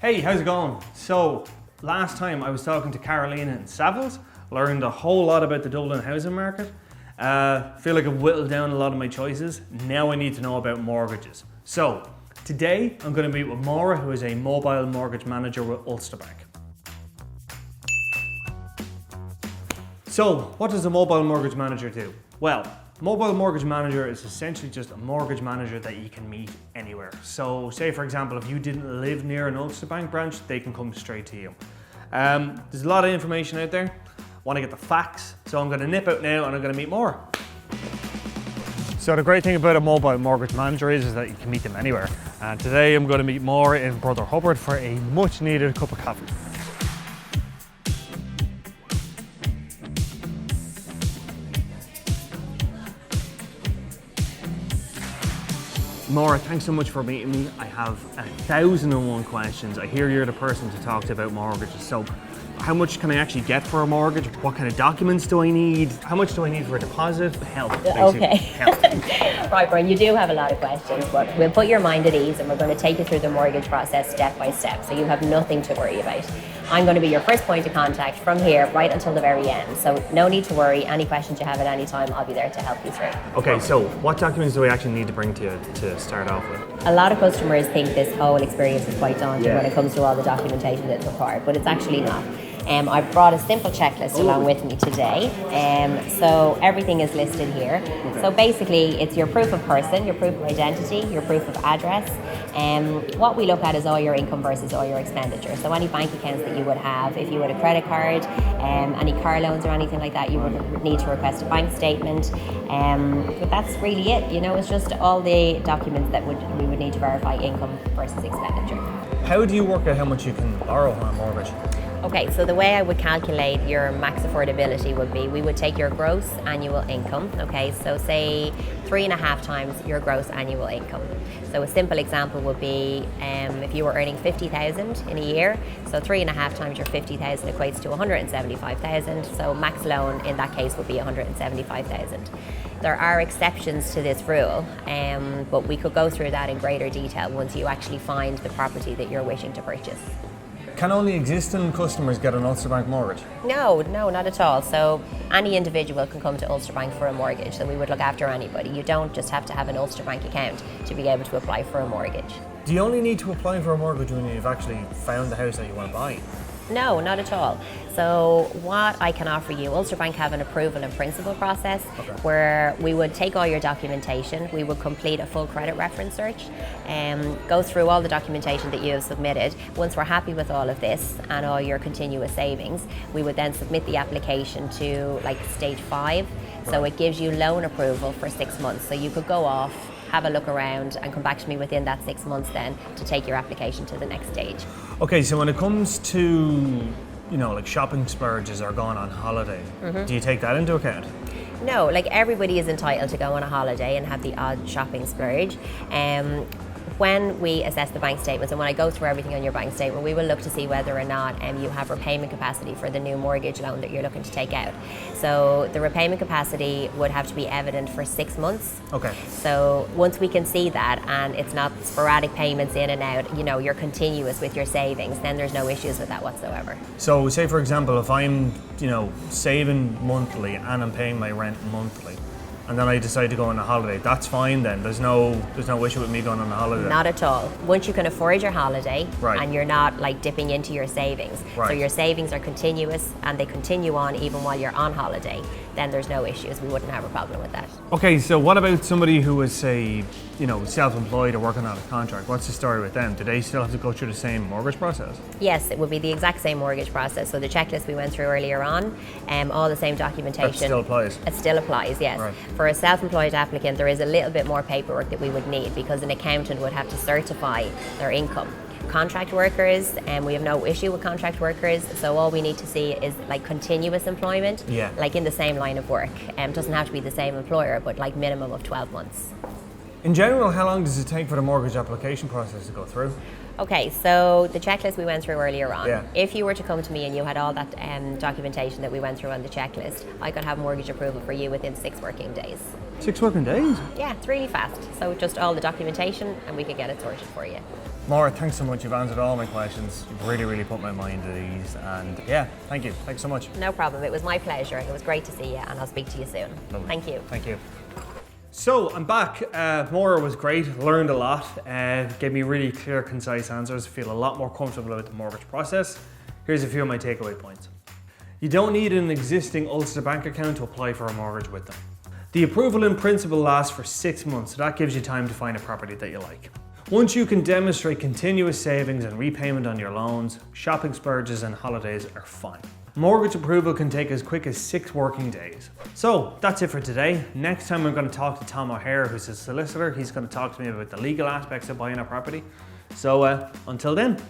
Hey, how's it going? So, last time I was talking to Carolina in Savills, learned a whole lot about the Dublin housing market. Feel like I've whittled down a lot of my choices. Now I need to know about mortgages. So, today I'm going to meet with Maura, who is a mobile mortgage manager with Ulster Bank. So, what does a mobile mortgage manager do? Well, mobile mortgage manager is essentially just a mortgage manager that you can meet anywhere. So say for example, if you didn't live near an Ulster Bank branch, they can come straight to you. There's a lot of information out there. Want to get the facts, so I'm going to nip out now and I'm going to meet Maura. So the great thing about a mobile mortgage manager is that you can meet them anywhere. And today I'm going to meet Maura in Brother Hubbard for a much needed cup of coffee. Maura, thanks so much for meeting me. I have 1,001 questions. I hear you're the person to talk to about mortgages. So, how much can I actually get for a mortgage? What kind of documents do I need? How much do I need for a deposit? Help, basically. Okay. Help. Right, Brian, you do have a lot of questions, but we'll put your mind at ease and we're going to take you through the mortgage process step by step, so you have nothing to worry about. I'm going to be your first point of contact from here right until the very end, so no need to worry. Any questions you have at any time, I'll be there to help you through. Okay, so what documents do I actually need to bring to you to start off with? A lot of customers think this whole experience is quite daunting when it comes to all the documentation that's required, but it's actually not. I've brought a simple checklist along with me today, so everything is listed here. So basically it's your proof of person, your proof of identity, your proof of address. What we look at is all your income versus all your expenditure. So any bank accounts that you would have, if you had a credit card, any car loans or anything like that, you would need to request a bank statement. But that's really it, you know, it's just all the documents that we would need to verify income versus expenditure. How do you work out how much you can borrow on a mortgage? Okay, so the way I would calculate your max affordability would be, we would take your gross annual income, okay, so say 3.5 times your gross annual income. So a simple example would be if you were earning 50,000 in a year, so 3.5 times your 50,000 equates to 175,000, so max loan in that case would be 175,000. There are exceptions to this rule, but we could go through that in greater detail once you actually find the property that you're wishing to purchase. Can only existing customers get an Ulster Bank mortgage? No, not at all. So any individual can come to Ulster Bank for a mortgage, so we would look after anybody. You don't just have to have an Ulster Bank account to be able to apply for a mortgage. Do you only need to apply for a mortgage when you've actually found the house that you want to buy? No, not at all. So what I can offer you, Ulster Bank have an approval in principle process where we would take all your documentation, we would complete a full credit reference search, go through all the documentation that you have submitted. Once we're happy with all of this and all your continuous savings, we would then submit the application to like stage 5. So it gives you loan approval for 6 months. So you could go off, have a look around and come back to me within that 6 months then to take your application to the next stage. Okay, so when it comes to, you know, like shopping splurges or going on holiday, do you take that into account? No, like everybody is entitled to go on a holiday and have the odd shopping splurge. When we assess the bank statements and when I go through everything on your bank statement, we will look to see whether or not you have repayment capacity for the new mortgage loan that you're looking to take out. So the repayment capacity would have to be evident for 6 months. Okay. So once we can see that and it's not sporadic payments in and out, you know, you're continuous with your savings, then there's no issues with that whatsoever. So say for example, if I'm, you know, saving monthly and I'm paying my rent monthly, and then I decide to go on a holiday, that's fine then? There's no issue with me going on a holiday? Not at all. Once you can afford your holiday and you're not like dipping into your savings, so your savings are continuous and they continue on even while you're on holiday, then there's no issues. We wouldn't have a problem with that. Okay, so what about somebody who is, say, you know, self-employed or working on a contract? What's the story with them? Do they still have to go through the same mortgage process? Yes, it would be the exact same mortgage process. So the checklist we went through earlier on, all the same documentation. That still applies? It still applies, yes. Right. For a self-employed applicant, there is a little bit more paperwork that we would need because an accountant would have to certify their income. Contract workers, and we have no issue with contract workers, so all we need to see is like continuous employment, like in the same line of work. Doesn't have to be the same employer, but like minimum of 12 months. In general, how long does it take for the mortgage application process to go through? Okay, so the checklist we went through earlier on, if you were to come to me and you had all that documentation that we went through on the checklist, I could have mortgage approval for you within 6 working days. 6 working days? Yeah, it's really fast. So just all the documentation and we can get it sorted for you. Maura, thanks so much. You've answered all my questions. You've really put my mind at ease. And yeah, thank you. Thanks so much. No problem. It was my pleasure. It was great to see you, and I'll speak to you soon. Lovely. Thank you. Thank you. So I'm back. Maura was great, learned a lot, gave me really clear, concise answers. Feel a lot more comfortable with the mortgage process. Here's a few of my takeaway points. You don't need an existing Ulster Bank account to apply for a mortgage with them. The approval in principle lasts for 6 months, so that gives you time to find a property that you like. Once you can demonstrate continuous savings and repayment on your loans, shopping splurges and holidays are fine. Mortgage approval can take as quick as 6 working days. So that's it for today. Next time I'm going to talk to Tom O'Hare, who's a solicitor. He's going to talk to me about the legal aspects of buying a property. So until then,